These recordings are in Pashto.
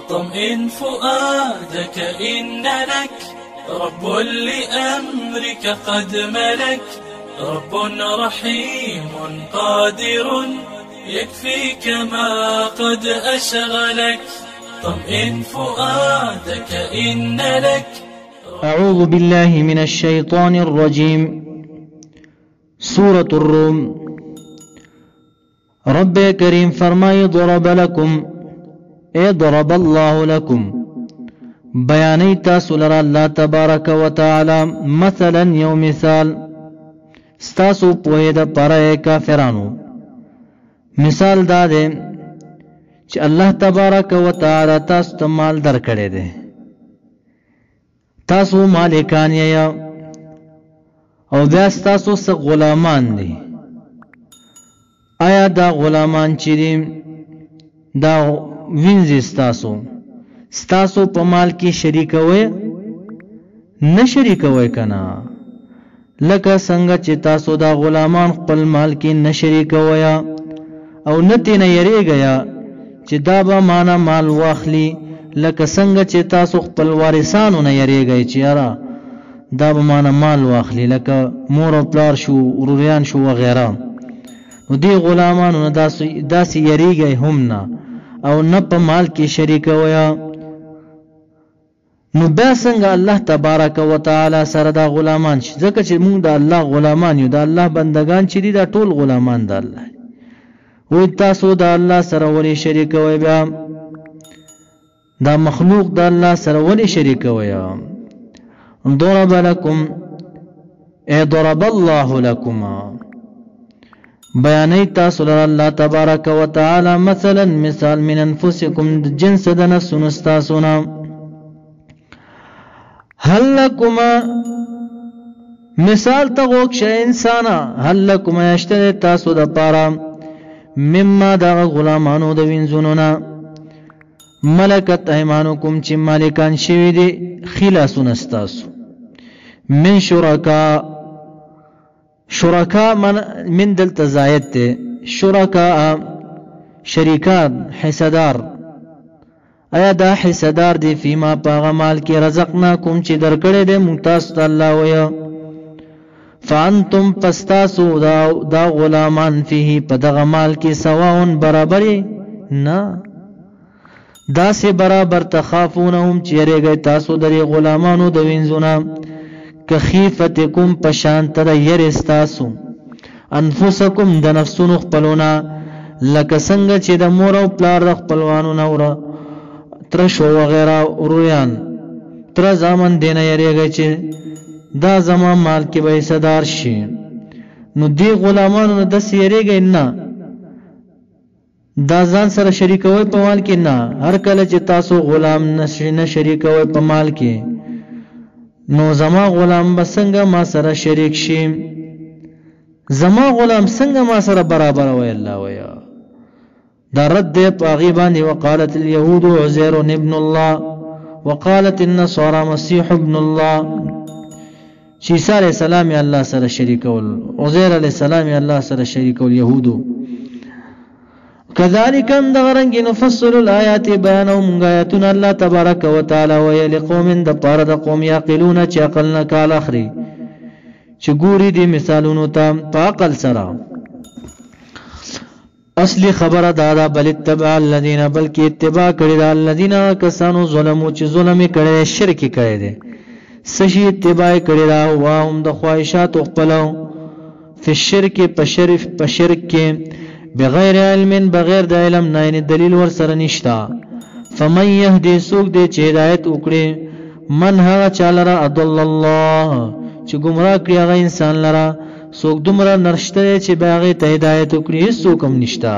طمئن فؤادك إن لك رب لأمرك قد ملك رب رحيم قادر يكفيك ما قد أشغلك طمئن فؤادك إن لك. أعوذ بالله من الشيطان الرجيم. سورة الروم. رب کریم فرمائی ضرب لكم اے ضرب الله لكم بیانی تاسو لرا اللہ تبارک و تعالی مثلا یو مثال ستاسو پوید پرائے کافرانو مثال دا دے چی اللہ تبارک و تعالی تاسو تمال در کڑے دے تاسو مالکان یا او بیاس تاسو سا غلامان دی آیا دا غلامان چی دی دا وینزی ستاسو پا مال کی شریک ہوئے نشریک ہوئے کنا لکا سنگا چی تاسو دا غلامان قل مال کی نشریک ہویا او نتی نیرے گیا چی دا با مانا مال واخلی لکا سنگا چی تاسو قل وارثانو نیرے گئی چی ارا دا با مانا مال واخلی لکا مور و پلار شو روریان شو وغیرہ نو دی غلامانو داسی یری گئی همنا او نپ مال کی شریک ہویا نو بیا څنګه الله تبارک و تعالی سره دا غلامان شي ځکه چې موږ د الله غلامان یو د الله بندگان چې دي دا ټول غلامان د الله وي تاسو د الله سره ولې شریک وي بیا دا مخلوق د الله سره ولې شریک وي ضرب لكم اے ضرب الله لكم بیانی تاسو لر اللہ تبارک و تعالی مثلا مثال من انفسکم جنس د نفسون استاسونا هل لکما مثال تغوک شا انسانا هل لکما یشتر تاسو د پارا مما دا غلامانو د وینزونونا ملکت ایمانکم چی مالکان شوی دی خلاسون استاسو من شرکا من دلتا زائد تے شرکا شریکان حصدار ایا دا حصدار دی فیما پاغا مال کی رزقناکم چی درکڑے دے ممتاز اللہ ویا فانتم پستاسو دا غلامان فیہی پدغ مال کی سواون برابری نا دا سی برابر تخافونهم چی رے گئی تاسو دری غلامانو دوینزونا کخیفتکم پشانت دا یر استاسو انفسکم دا نفسونو خپلونا لکسنگ چی دا مورا و پلار دا خپلوانو نورا ترشو وغیرہ ارویان تر زامن دینا یری گئی چی دا زمان مال کی بای صدار شی نو دی غلامانو دس یری گئی نا دا ځان سره شریکوي په مال کې نه هر کله چې تاسو غلام نه شریکوي په مال کې نو زما غلام بسنګ ما سره شریک شي زما غلام څنګه ما سره برابر وي الله ويا دا رد په غیبانی وقالت اليهود عزير ابن الله وقالت النصارى مسيح ابن الله عيسى عليه السلام الله سره شریکول عزير عليه السلام الله سره شریکول يهودو كذلك اندغرنگ نفصل الآيات بیانو آیاتنا اللہ تبارک و تعالی وی لقوم د پاره د قوم یعقلون چ عقل نه کال اخري چ ګوري دي مثالونو ته عقل سره اصلی خبر دادا بل اتبع الذين بلکی اتباع کړي دا الذين کسانو ظلمو چ ظلم کړي شرک کړي دي سشي اتباع کړي دا واهم د خواہشات خپلو فی الشرک پشرک بغیر علم بغیر د علم نه دلیل ور سره نشتا فمن يهدي سوق دې چې هدایت وکړي من هغه چالره اضل الله چې گمراه کړی هغه انسان لره سوق دومره نرشته چې باغې ته هدایت وکړي سوق هم نشتا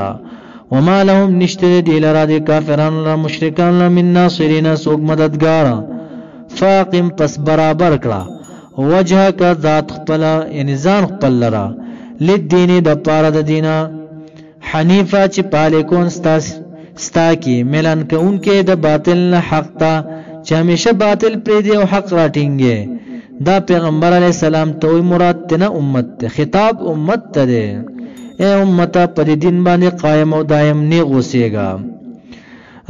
وما لهم نشته دې لره د کافرانو لره مشرکان لره من ناصرین سوق مددگار فاقم پس برابر کړه وجهک ذات خپل یعنی ځان خپل لره لدین د پاره د دینه حنیفہ چی پالکون ستا کی ملن که ان کے دا باطل نا حق تا چی ہمیشہ باطل پریدے و حق راٹینگے دا پیغمبر علیہ السلام توی مراد تینا امت تے خطاب امت تا دے اے امتا پا دی دین باندے قائم و دائم نی غسے گا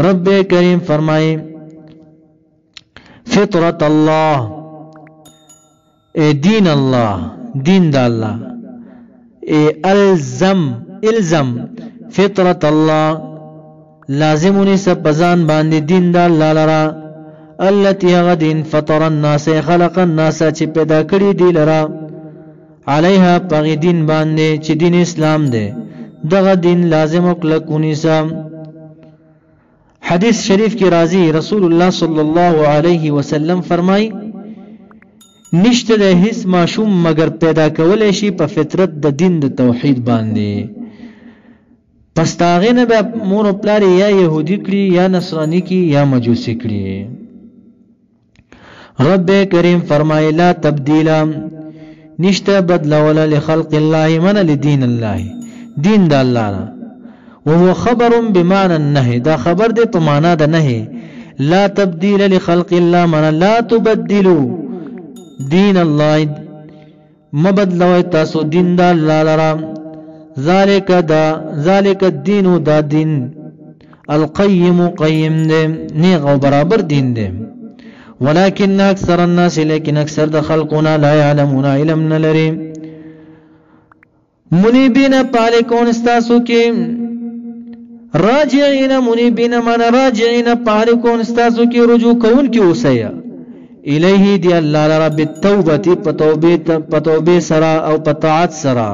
رب کریم فرمائے فطرت اللہ اے دین اللہ دین دا اللہ اے الزم فطرت اللہ لازمونی سب بزان باندی دین دا اللہ لرا اللتی غدین فطر الناس خلق الناس چی پیدا کری دی لرا علیہا پاگی دین باندے چی دین اسلام دے دغا دین لازم اکلکونی سا حدیث شریف کی راضی رسول اللہ صلی اللہ علیہ وسلم فرمائی نشته د هیڅ ماشوم مگر پیدا کولای شي په فطرت د دین د توحید باندې پس تاغه نه به مور او پلار یا يهودي کړي یا نصراني کړي یا مجوسي کړي رب کریم فرمایي لا تبديل نشته بدل ولا لخلق الله من لدين الله دین د الله وهو خبر بمعنى النهي دا خبر دې په معنا د نهي لا تبديل لخلق الله من لا تبدلوا دین اللہ مبدلوی تاسو دین دا اللہ لرا ذالک الدین دا دین القیم قیم دے نیغ و برابر دین دے ولیکن اکثر الناس لیکن اکثر دا خلقنا لا یعلمون علم نلری منیبین پالکون استاسو کی راجعین منیبین من راجعین پالکون استاسو کی رجوع کون کی اسیا الیہ دی اللہ لرا بالتوبتی پتوبی سرا او پتاعت سرا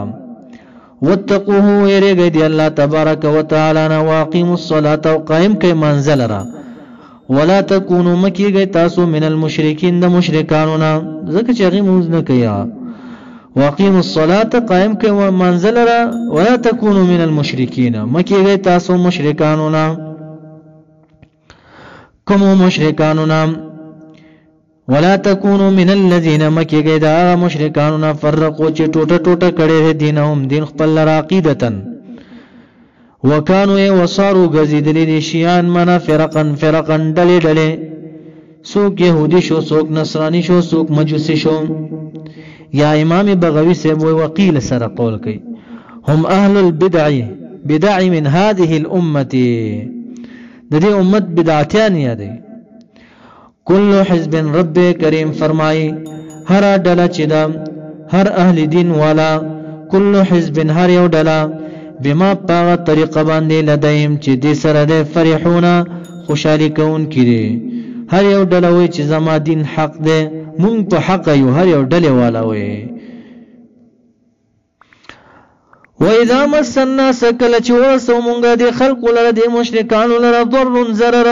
واتقوه ایرے گئی دی اللہ تبارک و تعالی واقیم الصلاة و قائم کئی منزل را ولا تکونو مکی گئی تاسو من المشرکین دا مشرکانونا ذکر چاگی موز نکیا واقیم الصلاة قائم کئی منزل را ولا تکونو من المشرکین مکی گئی تاسو مشرکانونا کمو مشرکانونا ولا تکونو من الذین مکی گئی دا مشرکانونا فرقو چی ٹوٹا ٹوٹا کڑے دینهم دین خپل لرا عقیدتن وکانو اے وصارو گزیدلی دی شیعان منا فرقن ڈلے ڈلے سوک یہودی شو سوک نصرانی شو سوک مجوسی شو یا امام بغوی سے وہ وقیل سر قول کئی هم اہل البدع من هذه الامتی دی امت بدعتیان یادی کل حزب رب کریم فرمائی ہر ڈلا چدا ہر اہل دین والا کل حزب ہر یو ڈلا بما پاغ طریقہ باندے لدائم چی دی سر دے فرحونا خوشحالی کون کی دے ہر یو ڈلا ہوئی چی زما دین حق دے مونگ پا حق یو ہر یو ڈلے والا ہوئی وَإِذَا مَسَّ النَّاسَ كَلَّ چورسو مونگا دی خلق لرا دی مشرکانو لرا ضر ضرر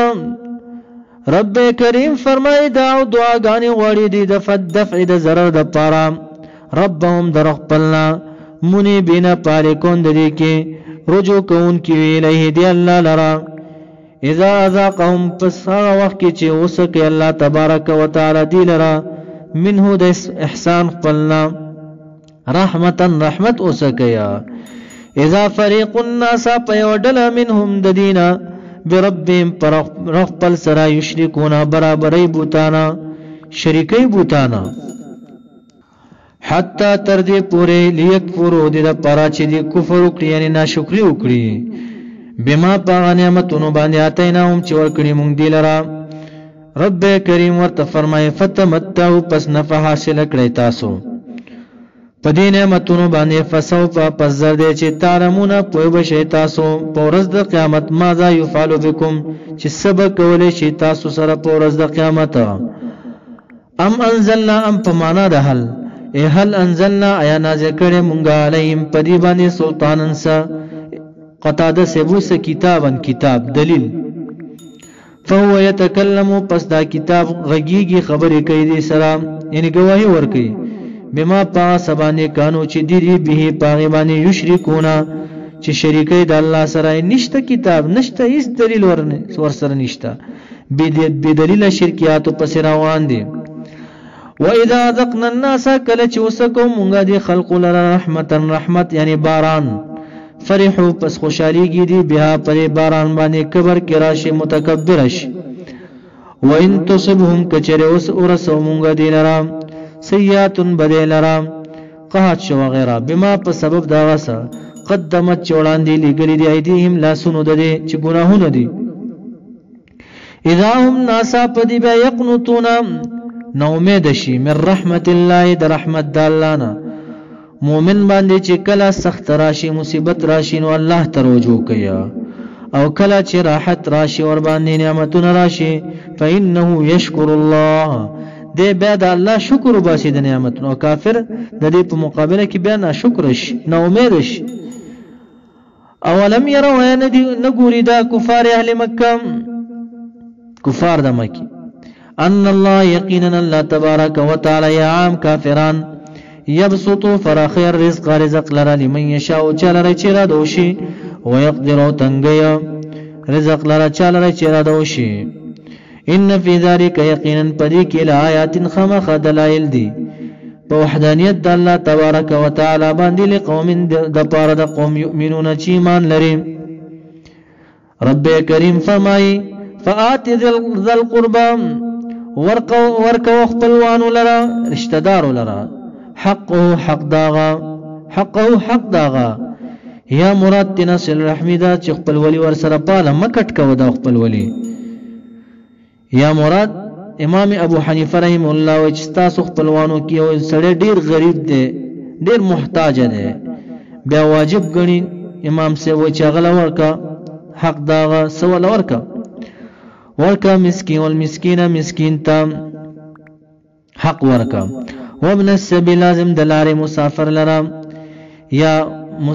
رب کریم فرمائی دعو دعا گانی غوڑی دی دفع دا ضرر دا پارا ربهم در اخپلنا منی بینا پاری کون دی کی رجوع کون کی ویلئی دی اللہ لرا اذا ازاقهم پس آغا وقت کی چی اسکی اللہ تبارک و تعالی دی لرا منہو دا احسان اخپلنا رحمتا رحمت اسکیا اذا فریق الناس پیودلا منهم ددینا بربهم پر رخپل سرا یشرکونا برابری بوتانا شریکی بوتانا حتی تردی پورے لیکفرو دی دا پارا چی دی کفر اکڑی یعنی ناشکری اکڑی بما پاغا نعمتونو باندی آتینا هم چی ورکڑی مونگ دی لرا رب کریم ورطا فرمائی فتمتاو پس نفع حاصل اکڑی تاسو پدی نعمتونو باندې فسوف پس زرده چې تعلمون پوی بشی تاسو پورز د قیامت ماذا یفعل بكم چې سبا کولی شي تاسو سره پورز د قیامت ام انزلنا ام پمانا د هل ای هل انزلنا ایا نازل کړي مونږه علیهم پدی باندې سلطانن سا قطاده سبوس کتابن کتاب دلیل فهو يتكلم پس دا کتاب غږیږي خبرې کوي دي سلام یعنی گواہی ور کوي بما پا سبانے کانو چی دیری بیہی پاغی بانی یشرکونا چی شریکی دا اللہ سرائی نشتا کتاب نشتا اس دلیل ورسر نشتا بدلیل شرکیاتو پس روان دی وَإِذَا ذَقْنَا النَّاسَ کلچ وسکو منگا دی خلق لرا رحمتا رحمت یعنی باران فرحو پس خوشحالی گی دی بیہا پر باران بانی کبر کراش متکبرش وَإِن تُصِبْهُمْ کچر ورسو منگا دی لرا سیاتن بدے لرا قحط شو وغیرہ بما پا سبب داغسا قدمت چوڑان دی لگلی دی ایدیهم لا سنو دے چی گناہون دی اذا هم ناسا پدی بیا یقنطون نو امید شي من رحمت الله د رحمت د الله نه. مومن باندې چې کله سخت راشي مصیبت راشي نو الله ته رجوع کوي او کله چې راحت راشي ور باندې نعمتونه راشي فإنه يشكر الله دې بیا د الله شکر وباسي د نعمتونو. او کافر د دې په مقابله کې بیا ناشکر شي نو امید شي. اولم يروا نګوري دا کفار اهل مکه کفار د مکی ان الله یقینا الله تبارک وتعالى یا عام کافران یبسط فراخ الرزق رزق لرا لمن یشاء چلره چیرا دوشي ويقدر تنگیا رزق لرا چلره چیرا دوشي. ان فی ذلک یقینا پدی کې آیات خمخ دلائل دی په وحدانیت د الله تبارک وتعالى باندې لقوم د پاره د قوم یؤمنون چې ایمان لري. رب کریم فرمای فآت ذل القربى ورکو خپلوانو لرا رشتہ دارو لرا حقه حق داغا یا مراد تنصل رحمیدا چې خپل ولی ور سره پاله مکټ کو دا خپل ولی. یا مراد امام ابو حنیفه رحم الله و چې تاسو خپلوانو کې یو سړی ډیر غریب دی ډیر محتاج دی بیا واجب غني امام سے و چې غلا ورکا حق داغا سوال ورکا مسکین والمسکینه مسکین تا حق ورکا. وابن السبیل لازم دلار مسافر لرا یا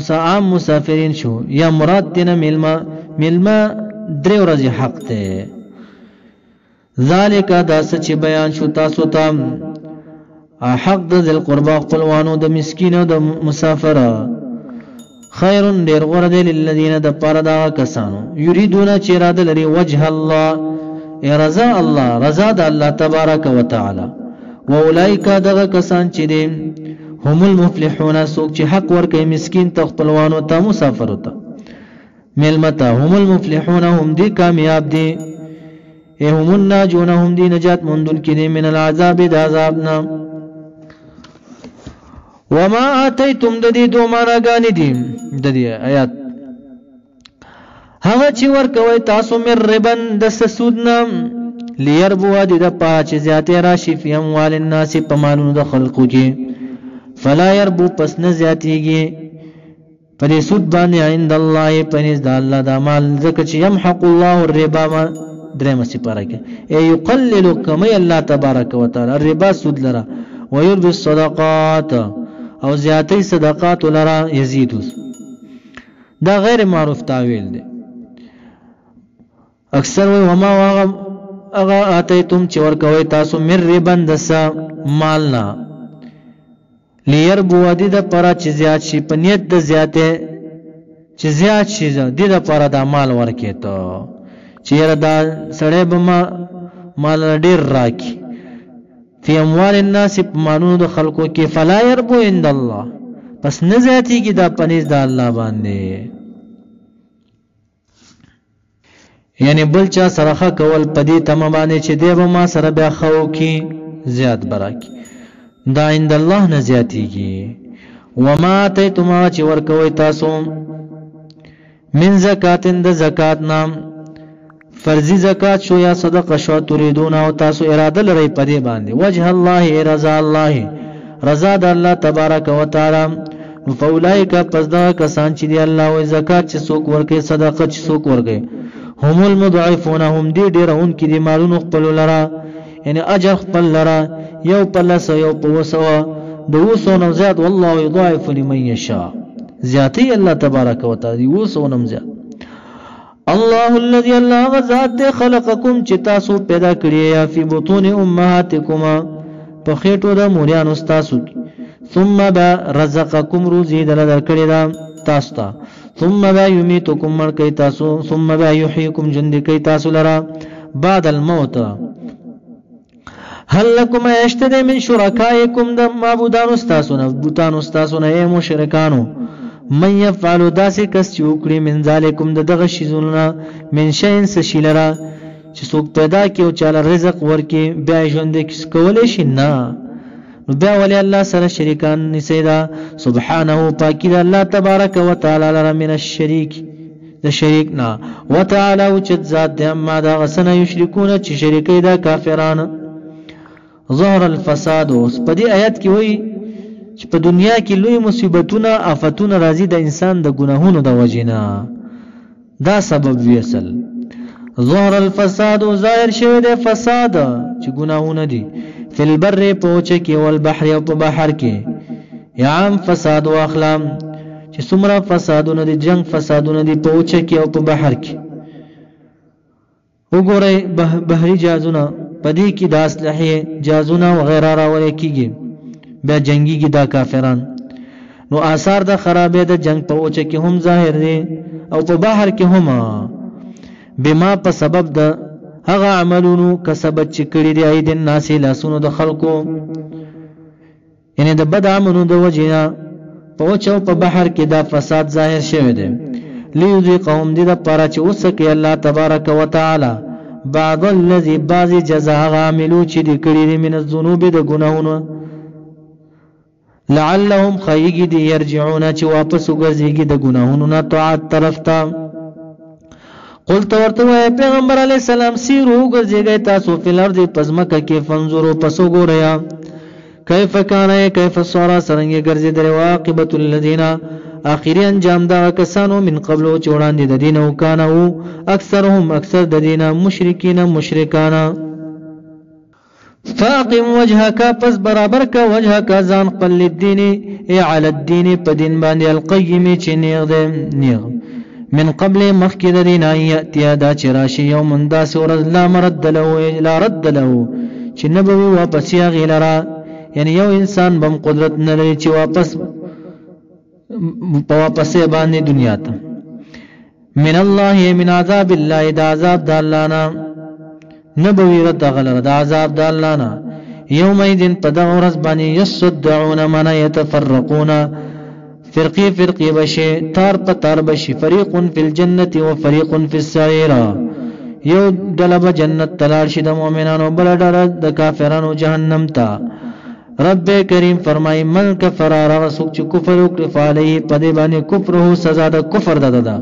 عام مسافرین شو یا مراد دینا ملما دریو رضی حق تے. ذالک دا سچ بیان شو تاسو تا حق د ذل قربا خپلوانو د مسکینو د مسافر خیرن دیر غرد للذین د پاره دا کسانو یریدون چې اراده لري وجه الله رضا الله رضا د الله تبارک وتعالى. واولئک دغه کسان چې دي هم المفلحون سوق چې حق ورکوي مسکین ته خپلوانو ته مسافر ته ملمتا هم المفلحون هم دي کامیاب دي هم الناجون هم دي نجات مندون کې دي من العذاب د عذابنا. وما اتیتم د دې دوه معناګانې دي د دې آیات هغه چې ورکوي تاسو مر ربن د سودنا ليربوا د پاچ زیاته راشي فی اموال الناس پمانو د خلقو کې فلا يربو پس نه زیاتیږي پر سود باندې عند الله پنځ د الله د مال زکه چې يمحق الله الربا ما درېم سپاره کې ای یقلل کما الله تبارک وتعالى الربا سود لرا ويربي الصدقات او زیاتې صدقات لرا یزيد دا غیر معروف تعویل دی. اکثر وی وما اغا آتیتم چې ورکوي تاسو مر ربن دسا مالنا لیربو ودی د پرا چې زیات شي په نیت د زیاته چې زیات شي د د پرا د مال ورکې ته چې را دا سړی به مال ډیر راکی فی اموال الناس مانو د خلقو کې فلا يربو عند الله پس نه زیاتی کی دا پنځ د الله باندې. یعنی بل چا سرخه کول پدی تم باندې چې دی به ما سره بیا خو کی زیات براکی دا عند الله نه زیاتیږي. وما اتیتم چې ورکوي تاسو من زکاتن د زکات نام فرضی زکات شو یا صدقه شو تريدون او تاسو اراده لري پدی باندې وجه الله رضا الله رضا د الله تبارک وتعالى. فاولائک پس دا کسان چې دی الله او زکات چې څوک ورکي صدقه چې څوک ورکي هم المضعفون هم دي ډیرون کې دي مالونو خپل لرا یعنی اجر خپل لرا یو پلس یو پوسو د وسو نو زیات والله يضاعف لمن يشاء زیاتی الله تبارک وتعالى وسو نم زیات. الله الذي الله غزاد خلقكم چې تاسو پیدا کړی یا فی بطون امهاتکم په خېټو د موريان تاسو ثم با رزقكم روزي دل درکړی دا تاسو ته ثم با یمیتکم مر کوي تاسو ثم با یحییکم جند کوي تاسو لرا بعد الموت. هل لكم اشتد من شرکائکم د معبودان تاسو نه بوتان تاسو نه مشرکانو من يفعل داسې کس چې وکړي من ذالکم دغه شیزونه من شین سشیلرا چې څوک پیدا کیو چاله رزق ورکی بیا ژوند کیس کولې شي نه نو بیا ولی الله سره شریکان نسیدا سبحانه پاکی الله تبارک وتعالى لرا من الشریک د شریک نه وتعالى وجد ذات د ما دا غسنه یشرکون چې شریکي دا کافرانه ظهر الفساد. اوس په دې آیت کې وایي چې په دنیا کې لوی مصیبتونه آفتونه راځي د انسان د ګناهونو د وجینا، دا سبب وی اصل. ظهر الفساد ظاهر شوی د فساد چې ګناهونه دي فی البر پوچه کې والبحر او په بحر کې، یا عام فساد او اخلام چې څومره فسادونه دي، جنگ فسادونه دي پوچه کې او په بحر کې. وګورئ بحری جهازونه پدې کې د اسلحې جهازونه وغیرہ راوړل کېږي، بیا جنگي کې دا کافران. نو آثار د خرابې د جنگ په اوچه کې هم ظاهر دي او په بحر کې هم، بما په سبب د هغه عملونو کسبت چې کړی دی اید الناس لاسونو د خلقو، یعنی د بد عملونو د وجینا په اوچه او په بحر کې دا فساد ظاهر شوی دی. لیذیقهم دې د پاره چې وسکه الله تبارک وتعالى بعض الذي بعض جزاء عاملو چې دې کړی دي من الذنوب د ګناهونو، لعلهم خیږي دي يرجعون چې واپس وګرځيږي د ګناهونو نه طاعت طرف ته. قلت ورته پیغمبر علی السلام سیرو وګرځيږي تاسو په الارض پزمکه کې فنظروا پسو ګوریا کیف کان کیف صار سرنګي ګرځي در واقبت الذين اخیری انجام دا کسانو من قبل چوڑان دي د دین او کانو اکثرهم اکثر د دین مشرکین مشرکانا. فاقم وجهك پس برابر کا وجهك ځان خپل الدين ای علی الدين په دین باندې القیم چې نیغ ده نیغ من قبل مخکې د دین ایاتیا دا چراشی یوم انداس ورځ لا مرد له لا رد له چې نبوي واپس یا غیلرا، یعنی یو انسان بم قدرت نه لري چې واپس باندې دنیا ته. من الله من عذاب الله دا عذاب د الله نه نبوي رد غلره دا عذاب د الله نه. یومئذ پدغه ورځ باندې یصدعون من يتفرقون فرقی بشي تار په تار بشي، فریق فی الجنه و فریق فی السعیر، یو دلب جنت تلار شي د مؤمنانو، بل ډله د کافرانو جهنم ته. رب کریم فرمای من کفر رسوک چې کفر وکړي فعلی پدې باندې کفره سزا د کفر ددا،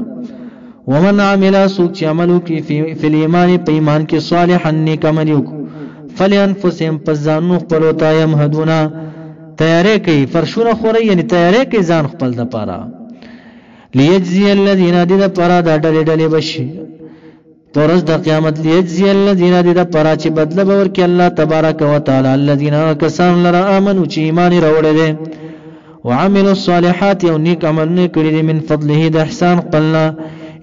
ومن عمل سوک چې عمل وکړي فی الایمان په ایمان کې صالحا نیک عمل وکړي فلانفسهم پزانو خپل تا يمهدونا تیارې کوي فرشونه خوري، یعنی تیارې کوي ځان خپل د پاره. لیجزی الذین دې د پاره د ډلې بشي پرز د قیامت، لیجزی الذین دې د پاره چې بدله باور کې الله تبارک وتعالى الذین کسان لرا امنو چې ایمان راوړل دي وعملوا الصالحات او نیک عملونه کړی دي من فضله د احسان خپلنا،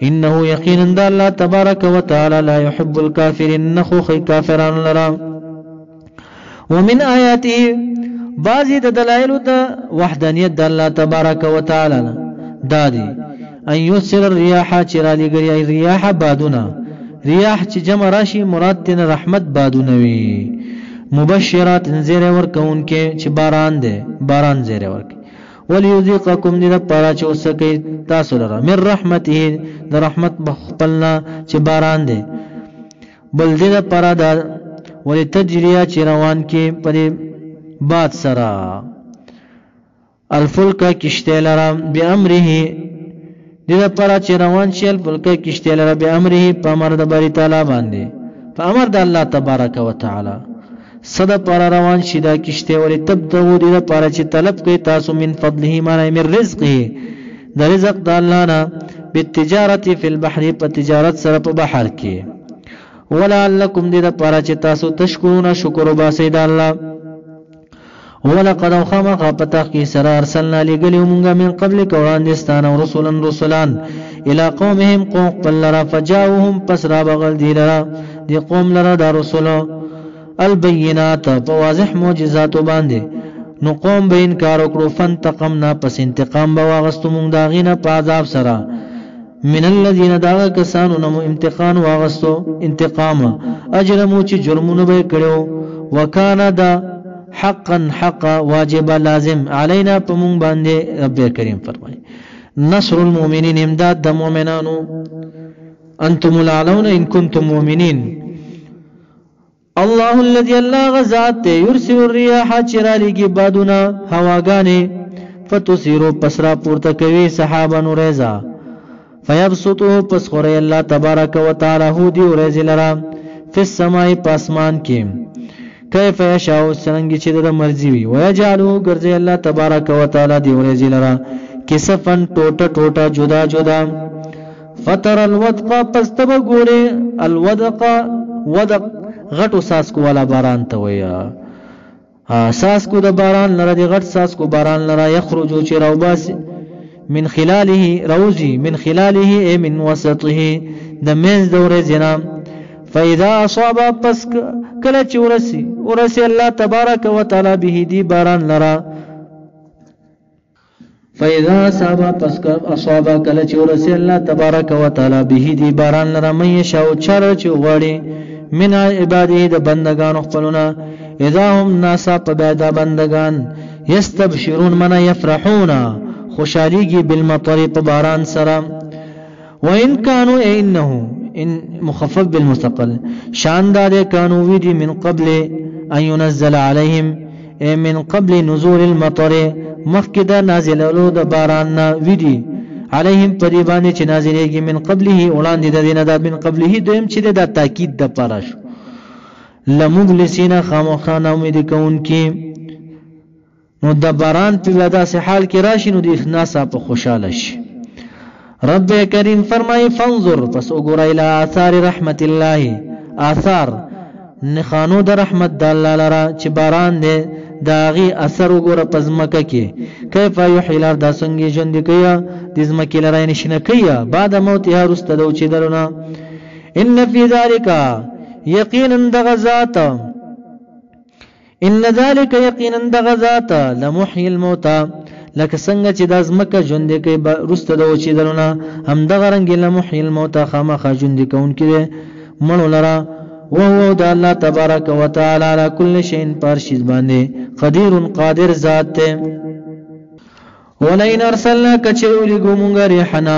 انه یقینا الله تبارک وتعالى لا يحب الكافرین نخو کافران لرا. ومن آیاته بعضی د دلایل د وحدانیت د الله تبارک وتعالى دادی ان یسر الرياح چرالی گری ریاح بادونه، ریاح چې جمع راشي مراد تن رحمت بادونه وی، مبشرات زیر ورکون کې چې باران دی باران زیر ورک، وليذيقكم دې پاره چې وسکه تاسو لره من رحمته د رحمت بخپلنا چې باران دی، بل دې پاره د ولتجریا چې روان کې پرې باد سرا الفلک کشته لرا بامره دې لپاره چې روان شي الفلک کشته لرا بامره په امر د باری تعالی باندې، په امر د الله تبارک وتعالى صد پر روان شي دا کشته ولې تبدو دې لپاره چې طلب کوي تاسو من فضله معنی من رزقه د رزق د الله نه بالتجارت فی البحر په تجارت سره په بحر کې، ولعلکم دې لپاره چې تاسو تشکرون شکر وباسئ د الله. ولقد خمق پتاخی سر ارسلنا لګلیو مونږه من قبل وړاندستان او رسولان الى قومهم قوم لرا فجاءوهم پس را بغل دی لرا دی قوم لرا دا رسول البینات په واضح معجزات باندې، نو قوم به انکار وکړو فانتقمنا پس انتقام به واغستو مونږ دا غینه په عذاب سره من الذين دا کسانو نو امتحان واغستو انتقام اجرمو چې جرمونه به کړو وکانا دا حقا واجب لازم علینا پمون باندې رب کریم فرمای نصر المؤمنین امداد د مؤمنانو انتم العلون ان کنتم مؤمنین. الله الذي الله غزات يرسل الرياح چرالیږي بادونه هواګانې فتسيرو پسرا پورته کوي سحابا نورزا فیبسطو پس خوری اللہ تبارک و تعالی هو دی ورځ لرا فی السماء پاسمان کې کیف یشاء څنګه چې د مرضی وي ويجعلوا ګرځي الله تبارک و تعالی دی ورځ لرا کسفن ټوټه ټوټه جدا جدا فتر الودق پس تب ګوري الودق ودق غټو ساس کو والا باران ته ویا ساس کو د باران لره دی غټ ساس کو باران لره یخرجو چې راوباس من خلاله روزي من خلاله اي من وسطه د منز دوره زنا فاذا اصاب پس کله چې ورسي الله تبارک وتعالى به دی باران لرا فاذا اصاب پس اصاب کله چې ورسي الله تبارک وتعالى به دی باران لرا مې شاو چر چې غړي من عباده د بندگان خپلونه اذا هم ناسا په بعد بندگان یستبشرون من یفرحون خوشاليږي بالمطر په باران سره وان كانوا انه ان مخفف بالمستقل شاندار كانوا ويدي من قبل ان ينزل عليهم من قبل نزول المطر مخکدا نازلولو د باران ویدي عليهم پریبانه چې نازلېږي من قبله وړاندې د دینه د من قبله دویم چې د تاکید د پرش لمبلسین خامخانه امید کون کی نو د باران په ودا سه حال کې راشي نو د اخناس په خوشاله شي رب کریم فرمای فانظر پس وګورئ الى آثار رحمت الله آثار نخانو د رحمت د الله لرا چې باران دی داغي اثر وګوره پزمکه کې کیف یحیی الارض څنګه ژوند کیا د زمکه لرا نشنه کیا بعد موت یا رست دو چې درونه ان فی ذلک یقینا دغزات ان ذلك یقینا دغزات لمحيي الموتى لکه څنګه چې د زمکه ژوند کوي رست دو چې درونه هم دغه رنګ لمحيي الموتى خامخا ژوند کوونکی مړو لرا وهو د الله تبارک وتعالى على كل شيء پارشیز باندې قدیر قادر ذات ته ولئن ارسلنا کچولی ګمونګه ریحنا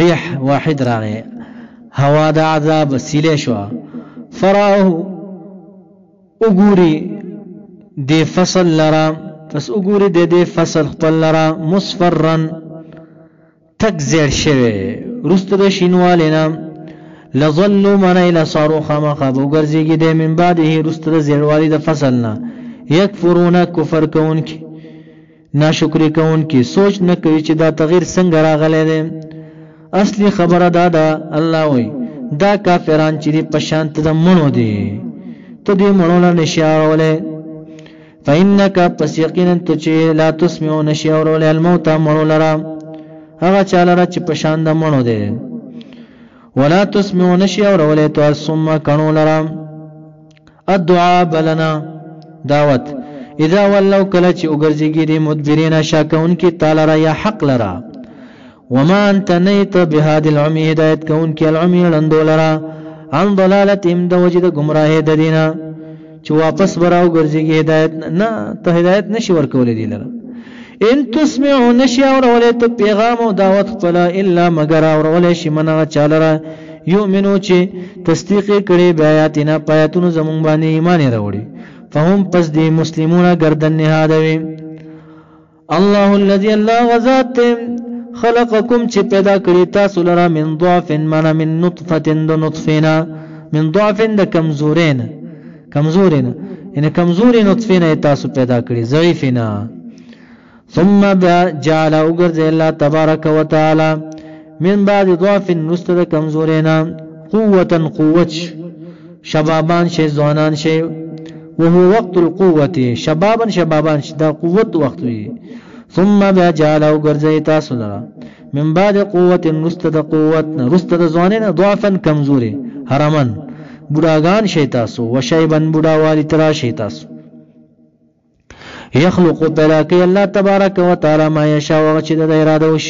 ریح واحد راغی هوا د عذاب سیله شو فراه وګوري د فصل لرا پس وګوري د فصل خپل لرا مصفرن تک زیر شوی رست د شینوالینا لظلوا من الى صاروخ ما خاب وګرځيږي د من بعده رست د زیروالی د فصلنا یکفرون کفر کون کی ناشکری کون کی سوچ نه کوي چې دا تغییر څنګه راغلی دی اصلي خبره دا الله وای دا کافران چې په شانت د مونو دي ته دې مونو نه نشاورولې فإنك پس یقینا ته چې لا تسمعوا نشاورولې الموت مونو لرا هغه چاله چې په شان د مونو دي ولا تسمعوا نشاورولې تو ثم كانوا لرا الدعاء بلنا دعوت اذا ولوا کله چې وګرځيږي د مدبرین شاکون کی تعالی را یا حق لرا وما انت نيت بهذه العمي هدايت كون کی العمي لندولرا عن ضلالتهم د وجد گمراه د دینه چې واپس براو ګرځيږي هدايت نه ته هدايت نشي ورکولې دي لره ان تسمعوا نشي اورولې ته پیغام او دعوت خپل الا مگر اورولې شي منه چالره یؤمنو چې تصدیق کړي بیاتنا پایتونو زمون باندې ایمان وروړي فهم پس دی مسلمون گردن نهادوي الله الذي الله غزات خلقكم چې پیدا کړی تاسو لرا من ضعف من نطفه د نطفینا من ضعف د کمزورین ان کمزوري نطفینا تاسو پیدا کړی ضعیفنا ثم جعل اوغرز الله تبارک وتعالى من بعد ضعف نستد کمزورینا قوت شبابان شي ځوانان شي وهو وقت القوه شبابا دا قوت وقت وي ثم جعل اوغرز تاسو لرا من بعد قوه نستد قوت رستد ځوانین ضعفا کمزوري حرمن بډاګان شي تاسو وشيبن بډاوالي ترا شي تاسو يخلق بلاكي الله تبارك وتعالى ما يشاء وغشد د اراده وش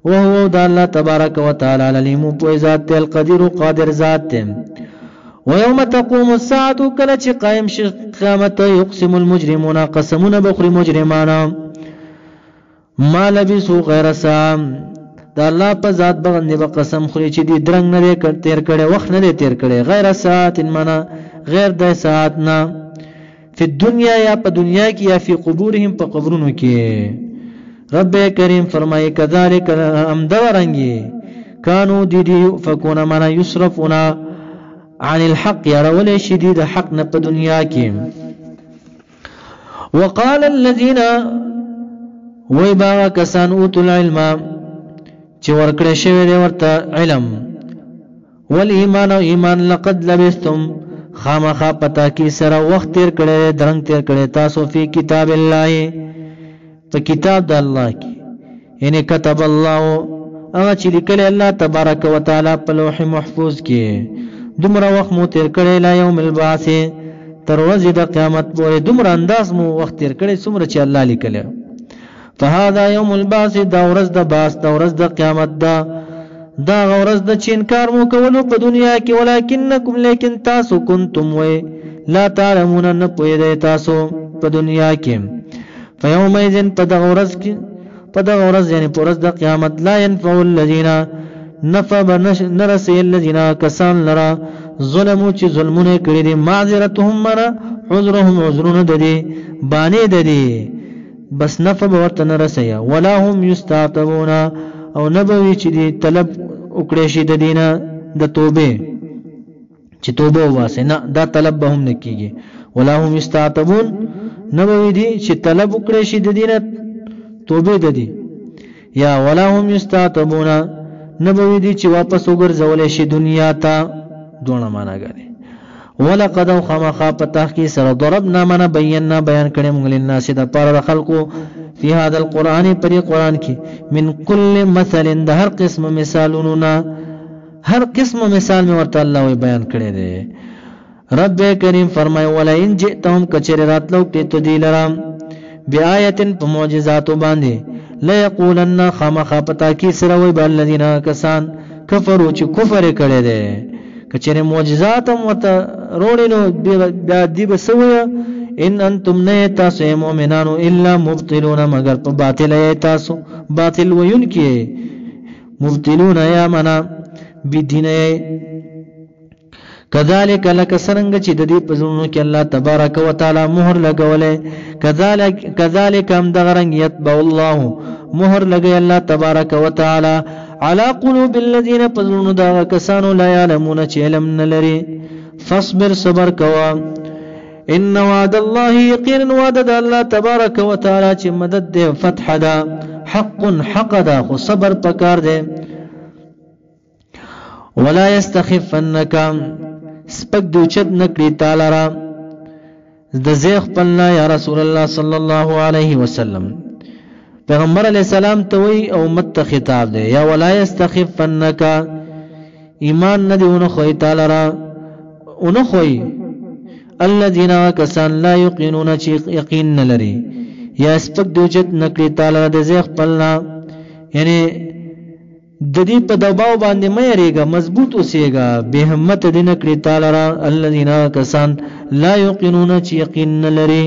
وهو د الله تبارك وتعالى عليم بذات القدير قادر ذات ويوم تقوم الساعه كلچ قائم قیامت يقسم المجرمون قسمون بخري مجرمان ما لبسوا غير ساعه د الله په ذات باندې به قسم خوري چې دي درنګ نه کړ تیر کړي وخت نه تیر کړي غیر ساعت معنا غیر د ساعت نه فی الدنیا یا په دنیا کې یا فی قبورهم په قبرونو کې رب کریم فرمائے کذالک امدورنگی کانو دیدی فکون منا یصرفونا عن الحق یارول شدید حق نپ دنیا کی وقال الذين ويبا کسان اوتوا العلم چې ورکړې شوی دی ورته علم والایمان او ایمان لقد لبستم خامخا پتا کی سره وخت تیر کړي درنګ تیر کړي تاسو په کتاب الله په کتاب د الله کې یعنی كتب الله هغه چې لیکل الله تبارک وتعالى په لوح محفوظ کې دومره وخت مو تیر کړي لا یوم البعث تر ورځې د قیامت پورې دومره انداز مو وخت تیر کړي څومره چې الله لیکل فهذا يوم البعث دا ورځ د باس دا ورځ د قیامت دا ورځ د چې انکار مو کولو په دنیا کې ولکنکم لیکن تاسو کنتم وای لا تعلمون نه پوهیږئ تاسو په دنیا کې فیومئذ په دا ورځ یعنی په ورځ د قیامت لا ينفع الذين نفع نرسي الذين کسان لرا ظلمو چې ظلمونه کړی دي معذرتهم مرا عذرهم عذرون ددي باندې ددي بس نفع ورته نرسي ولا هم يستعتبون او نبوي چې دي طلب وکړي شي د دینه د توبه چې توبه واسه نه دا طلب به هم نکېږي ولا هم يستعتبون نبوي دي چې طلب وکړي شي د دینه توبه ددي یا ولا هم يستعتبون نبوي دي چې واپس وګرځول شي دنیا ته دونه معنا غني ولقد خامخا پتاخ کی سره ضربنا من بینا بیان کړي موږ لناس د پاره خلقو فی هذا القران پر قران کې من کل مثل د هر قسم مثالونه هر قسم مثال می ورته الله بیان کړي دي رب کریم فرمای ولا ان جئتهم کچرات لو ته دلرام بیااتن په معجزات باندې لا یقولن خامخا پتا کی سره وی بل الذين کسان کفروا چې کفر کړي دي کچره معجزات مت روړینو دی بسویا ان انتم نه تاسو مؤمنانو الا مبطلون مگر په باطل تاسو باطل وین کی مبطلون یا منا بدین کذالک لک سرنګ چې د دې پزونو کې الله تبارک وتعالى مهر لګولې کذالک هم دغرنګ یتبع الله مهر لګي الله تبارک وتعالى على قلوب الذين پزونو دا کسانو لا يعلمون چې علم نه لري فاصبر صبر کوا ان وعد الله يقين وعد الله تبارك وتعالى چې مدد دے فتح دا حق دا خو صبر پکار دے ولا يستخفنك سپک دوچت نکړي تعالی را د زیخ پلنا یا رسول الله صلی الله علیه وسلم پیغمبر علیہ السلام ته وی او مت خطاب دی یا ولا يستخفنك ایمان ندیونه خو تعالی را اون خوې الذين كسان لا يقينون چې یقین نه لري یا سپک دوچت نکړي تعالی د زیخ پلنا یعنی د دې په دباو باندې مې ریګه مضبوط اوسېګا به همت دې نکړي تعالی الذين كسان لا يقينون چې یقین نه لري